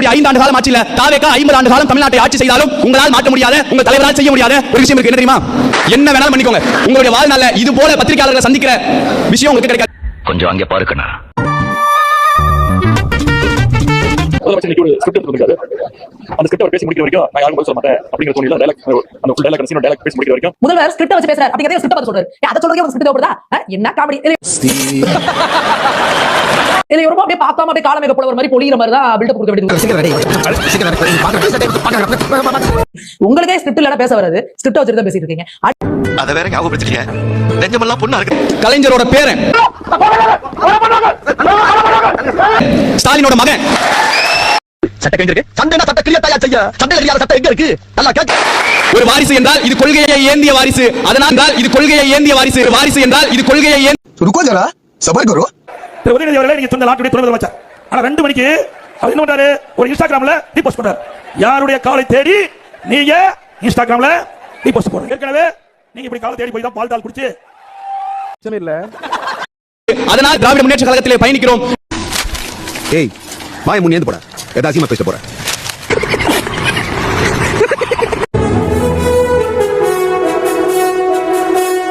உங்களுடைய 5 ஆண்டு காலம் ஆட்சியில தாவேகா 50 ஆண்டு காலம் தமிழ்நாட்டை ஆட்சி செய்தாலும் உங்களால் மாற்ற முடியாத, உங்க தலைவரால் செய்ய முடியாத ஒரு விஷயம் இருக்கு. என்ன தெரியுமா? என்ன வேணாலும் பண்ணிக்கோங்க, உங்களுடைய வாழ்நாள்ல இது போல பத்திரிகையாளர்களை சந்திக்கிற விஷயம் உங்களுக்கு கிடைக்காது. கொஞ்சம் அங்கே பாருக்கண்ணா. பேசி முடிக்கிற வரைக்கும் நான் யாரும் சொல்ல மாட்டேன் அப்படிங்கிற தோணில டயலாக் பேசி முடிக்கிற வரைக்கும் முதல்வர் ஸ்கிரிப்ட் வச்சு பேசுறாரு அப்படிங்கறத ஸ்கிரிப்ட் சொல்றாரு. அத சொல்றதுக்கு ஒரு ஸ்கிரிப்ட் தேவைப்படுதா? என்ன காமெடி இல்ல, ரொம்ப அப்படியே பார்க்காம அப்படியே காலமேக போல ஒரு மாதிரி பொழியிற மாதிரி தான் பில்டப் கொடுக்க வேண்டியது. உங்களுக்கே ஸ்கிரிப்ட் இல்லனா பேச வராது, ஸ்கிரிப்ட் வச்சிட்டு தான் பேசிட்டு இருக்கீங்க. அத வேற ஞாபகப்படுத்திட்டீங்க. நெஞ்சமெல்லாம் பொண்ணா இருக்கு. கலைஞரோட பேரன் ஸ்டாலினோட மகன் ஒரு வாரிசு என்றால் இது கொள்கையை ஏந்திய வாரிசு. அதனால் இது கொள்கையை ஏந்திய வாரிசு. வாரிசு என்றால் இது கொள்கையை நீங்க சொன்ன நாட்டுடைய துணை முதலமைச்சர் ஆனா 2 மணிக்கு அவர் என்ன பண்றாரு? ஒரு இன்ஸ்டாகிராம்ல ரீபோஸ்ட் பண்றாரு. யாருடைய காலை தேடி நீங்க இன்ஸ்டாகிராம்ல ரீபோஸ்ட் போடுறீங்க. ஏற்கனவே நீங்க இப்படி காலை தேடி போய் தான் பால் தால் குடிச்சு இல்ல. அதனால் திராவிட முன்னேற்ற கழகத்திலே பயணிக்கிறோம். ஏய் வாய் முன்னேந்து போட ஏதாச்சும் பேச போற